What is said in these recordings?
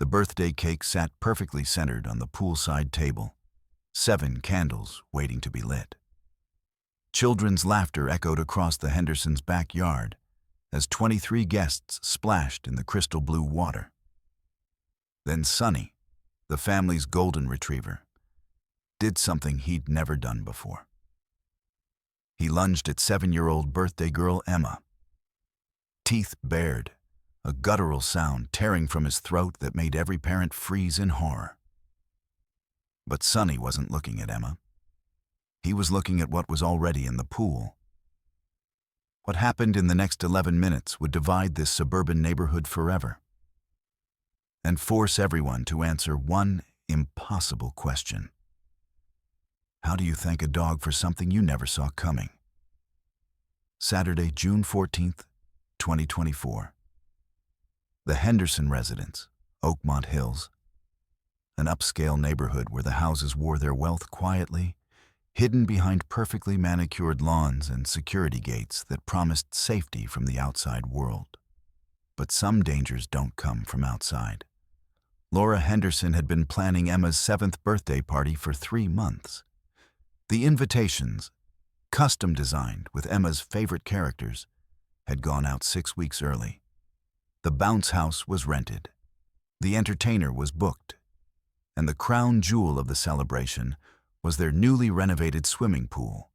birthday cake sat perfectly centered on the poolside table, 7 candles waiting to be lit. Children's laughter echoed across the Hendersons' backyard as 23 guests splashed in the crystal blue water. Then Sonny, the family's golden retriever, did something he'd never done before. He lunged at 7-year-old birthday girl Emma. Teeth bared, a guttural sound tearing from his throat that made every parent freeze in horror. But Sonny wasn't looking at Emma. He was looking at what was already in the pool. What happened in the next 11 minutes would divide this suburban neighborhood forever and force everyone to answer one impossible question. How do you thank a dog for something you never saw coming? Saturday, June 14th, 2024. The Henderson residence, Oakmont Hills, an upscale neighborhood where the houses wore their wealth quietly, hidden behind perfectly manicured lawns and security gates that promised safety from the outside world. But some dangers don't come from outside. Laura Henderson had been planning Emma's 7th birthday party for 3 months. The invitations, custom designed with Emma's favorite characters, had gone out 6 weeks early. The bounce house was rented. The entertainer was booked. And the crown jewel of the celebration was their newly renovated swimming pool.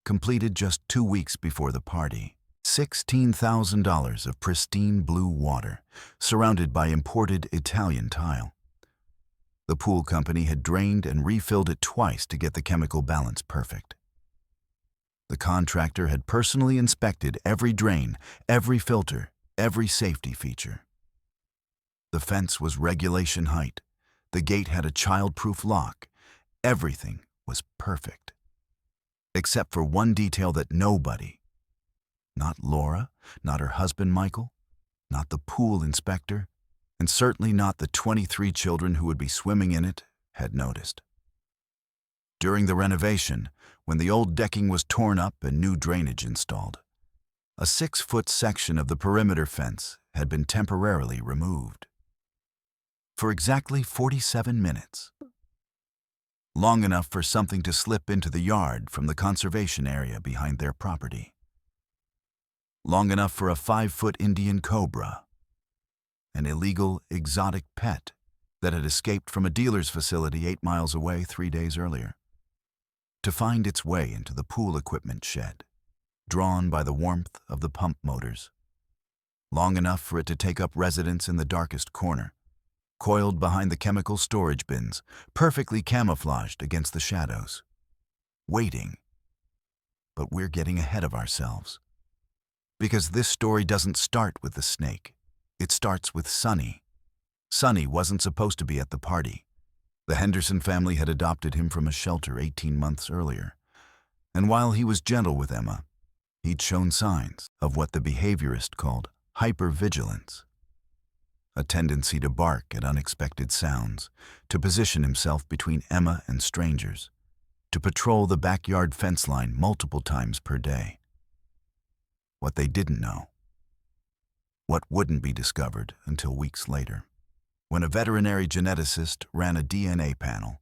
Completed just 2 weeks before the party, $16,000 of pristine blue water, surrounded by imported Italian tile. The pool company had drained and refilled it twice to get the chemical balance perfect. The contractor had personally inspected every drain, every filter, every safety feature. The fence was regulation height. The gate had a child-proof lock. Everything was perfect. Except for one detail that nobody, not Laura, not her husband Michael, not the pool inspector, and certainly not the 23 children who would be swimming in it, had noticed. During the renovation, when the old decking was torn up and new drainage installed, a 6-foot section of the perimeter fence had been temporarily removed. For exactly 47 minutes. Long enough for something to slip into the yard from the conservation area behind their property. Long enough for a 5-foot Indian cobra, an illegal, exotic pet that had escaped from a dealer's facility 8 miles away 3 days earlier, to find its way into the pool equipment shed, drawn by the warmth of the pump motors. Long enough for it to take up residence in the darkest corner, coiled behind the chemical storage bins, perfectly camouflaged against the shadows. Waiting. But we're getting ahead of ourselves. Because this story doesn't start with the snake. It starts with Sonny. Sonny wasn't supposed to be at the party. The Henderson family had adopted him from a shelter 18 months earlier. And while he was gentle with Emma, he'd shown signs of what the behaviorist called hypervigilance. A tendency to bark at unexpected sounds, to position himself between Emma and strangers, to patrol the backyard fence line multiple times per day. What they didn't know, what wouldn't be discovered until weeks later, when a veterinary geneticist ran a DNA panel,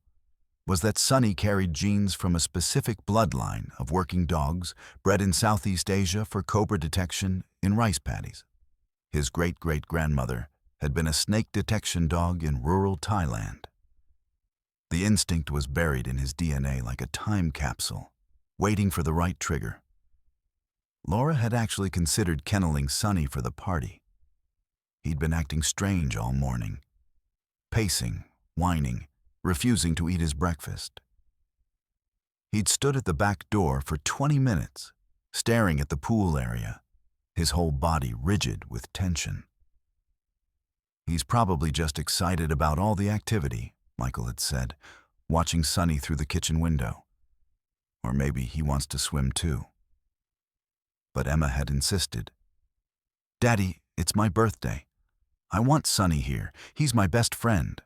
was that Sonny carried genes from a specific bloodline of working dogs bred in Southeast Asia for cobra detection in rice paddies. His great-great-grandmother had been a snake detection dog in rural Thailand. The instinct was buried in his DNA like a time capsule, waiting for the right trigger. Laura had actually considered kenneling Sonny for the party. He'd been acting strange all morning, pacing, whining, refusing to eat his breakfast. He'd stood at the back door for 20 minutes, staring at the pool area, his whole body rigid with tension. He's probably just excited about all the activity, Michael had said, watching Sonny through the kitchen window. Or maybe he wants to swim too. But Emma had insisted. "Daddy, it's my birthday. I want Sonny here. He's my best friend."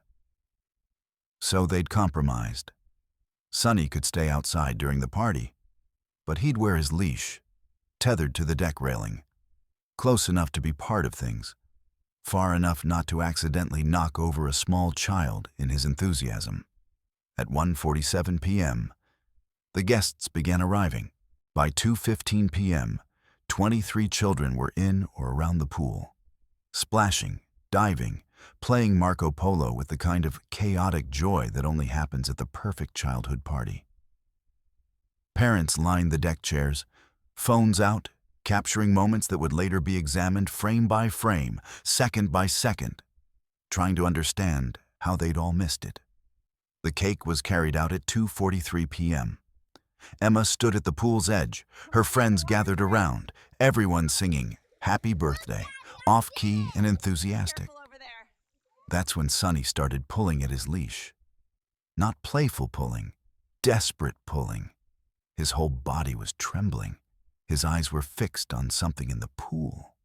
So they'd compromised. Sonny could stay outside during the party, but he'd wear his leash, tethered to the deck railing, close enough to be part of things, far enough not to accidentally knock over a small child in his enthusiasm. At 1:47 p.m., the guests began arriving. By 2:15 p.m., 23 children were in or around the pool, splashing, diving, playing Marco Polo with the kind of chaotic joy that only happens at the perfect childhood party. Parents lined the deck chairs, phones out, capturing moments that would later be examined frame by frame, second by second, trying to understand how they'd all missed it. The cake was carried out at 2:43 p.m. Emma stood at the pool's edge, her friends gathered around, everyone singing "Happy Birthday," off-key and enthusiastic. That's when Sonny started pulling at his leash. Not playful pulling, desperate pulling. His whole body was trembling. His eyes were fixed on something in the pool.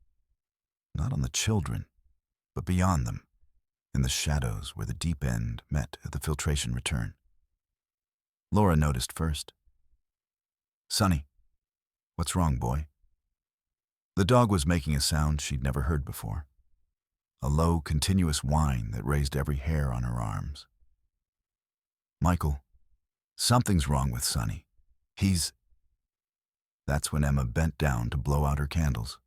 Not on the children, but beyond them, in the shadows where the deep end met at the filtration return. Laura noticed first. "Sonny, what's wrong, boy?" The dog was making a sound she'd never heard before. A low, continuous whine that raised every hair on her arms. "Michael, something's wrong with Sonny. That's when Emma bent down to blow out her candles.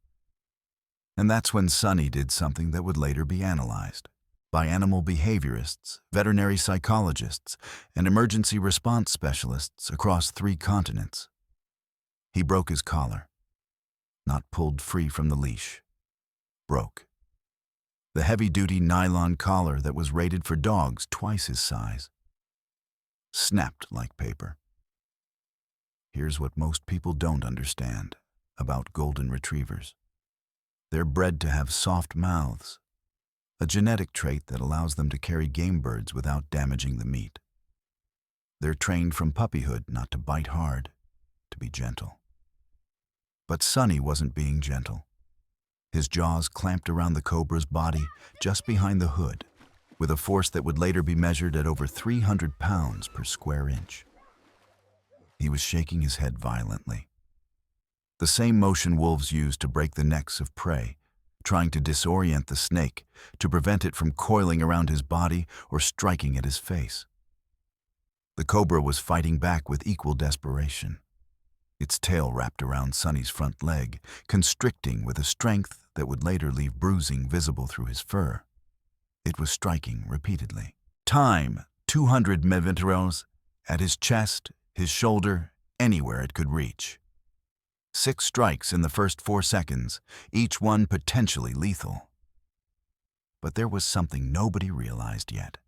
And that's when Sonny did something that would later be analyzed by animal behaviorists, veterinary psychologists, and emergency response specialists across 3 continents. He broke his collar, not pulled free from the leash. Broke. The heavy-duty nylon collar that was rated for dogs twice his size. Snapped like paper. Here's what most people don't understand about golden retrievers. They're bred to have soft mouths, a genetic trait that allows them to carry game birds without damaging the meat. They're trained from puppyhood not to bite hard, to be gentle. But Sonny wasn't being gentle. His jaws clamped around the cobra's body just behind the hood, with a force that would later be measured at over 300 pounds per square inch. He was shaking his head violently. The same motion wolves use to break the necks of prey, trying to disorient the snake, to prevent it from coiling around his body or striking at his face. The cobra was fighting back with equal desperation. Its tail wrapped around Sonny's front leg, constricting with a strength that would later leave bruising visible through his fur. It was striking repeatedly. Time, 200 millimeters, at his chest, his shoulder, anywhere it could reach. 6 strikes in the first 4 seconds, each one potentially lethal. But there was something nobody realized yet.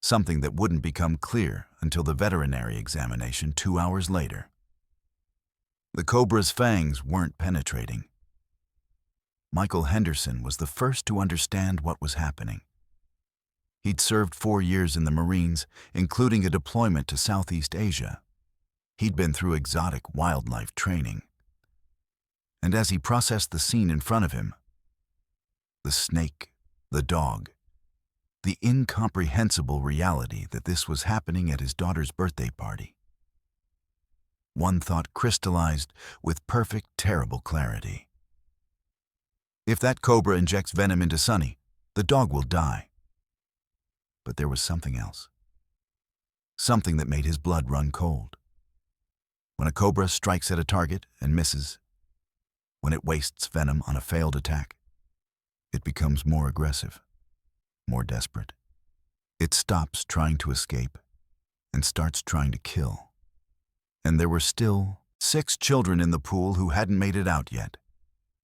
Something that wouldn't become clear until the veterinary examination 2 hours later. The cobra's fangs weren't penetrating. Michael Henderson was the first to understand what was happening. He'd served 4 years in the Marines, including a deployment to Southeast Asia. He'd been through exotic wildlife training. And as he processed the scene in front of him, the snake, the dog, the incomprehensible reality that this was happening at his daughter's birthday party. One thought crystallized with perfect, terrible clarity. If that cobra injects venom into Sonny, the dog will die. But there was something else. Something that made his blood run cold. When a cobra strikes at a target and misses, when it wastes venom on a failed attack, it becomes more aggressive, more desperate. It stops trying to escape and starts trying to kill. And there were still 6 children in the pool who hadn't made it out yet.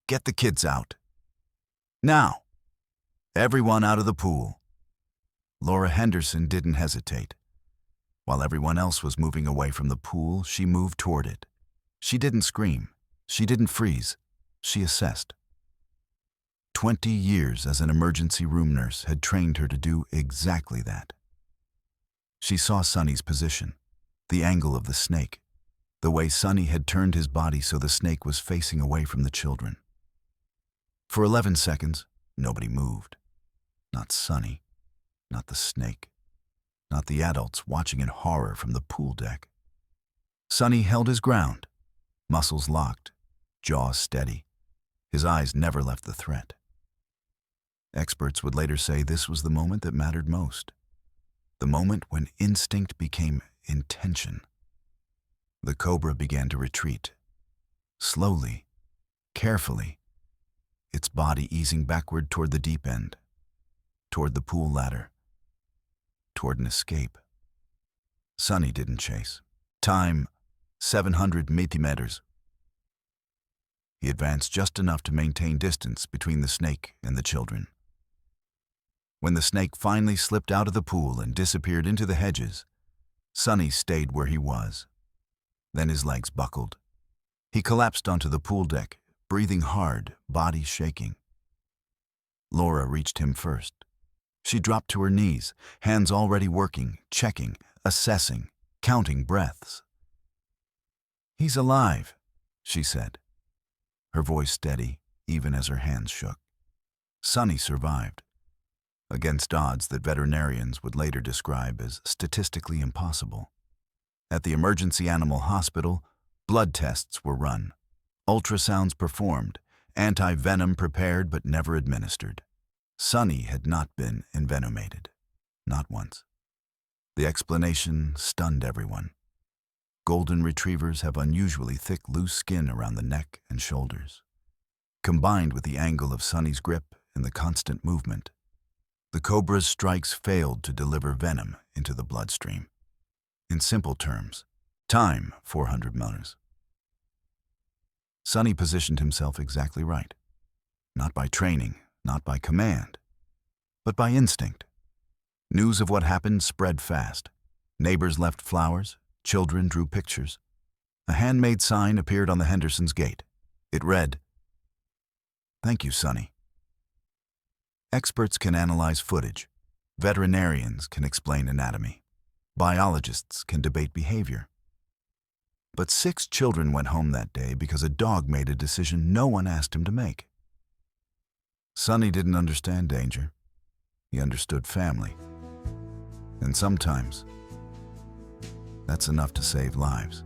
Get the kids out. Now! Everyone out of the pool. Laura Henderson didn't hesitate. While everyone else was moving away from the pool, she moved toward it. She didn't scream. She didn't freeze. She assessed. 20 years as an emergency room nurse had trained her to do exactly that. She saw Sonny's position, the angle of the snake, the way Sonny had turned his body so the snake was facing away from the children. For 11 seconds, nobody moved. Not Sonny, not the snake, not the adults watching in horror from the pool deck. Sonny held his ground, muscles locked, jaws steady. His eyes never left the threat. Experts would later say this was the moment that mattered most, the moment when instinct became intention. The cobra began to retreat, slowly, carefully, its body easing backward toward the deep end, toward the pool ladder, toward an escape. Sonny didn't chase. Time, 700 millimeters. He advanced just enough to maintain distance between the snake and the children. When the snake finally slipped out of the pool and disappeared into the hedges, Sonny stayed where he was. Then his legs buckled. He collapsed onto the pool deck, breathing hard, body shaking. Laura reached him first. She dropped to her knees, hands already working, checking, assessing, counting breaths. "He's alive," she said, her voice steady, even as her hands shook. Sonny survived, against odds that veterinarians would later describe as statistically impossible. At the emergency animal hospital, blood tests were run, ultrasounds performed, anti-venom prepared but never administered. Sonny had not been envenomated, not once. The explanation stunned everyone. Golden retrievers have unusually thick, loose skin around the neck and shoulders. Combined with the angle of Sonny's grip and the constant movement, the cobra's strikes failed to deliver venom into the bloodstream. In simple terms, time, 400 millers. Sonny positioned himself exactly right. Not by training, not by command, but by instinct. News of what happened spread fast. Neighbors left flowers, children drew pictures. A handmade sign appeared on the Hendersons' gate. It read, "Thank you, Sonny." Experts can analyze footage. Veterinarians can explain anatomy. Biologists can debate behavior. But 6 children went home that day because a dog made a decision no one asked him to make. Sonny didn't understand danger. He understood family. And sometimes, that's enough to save lives.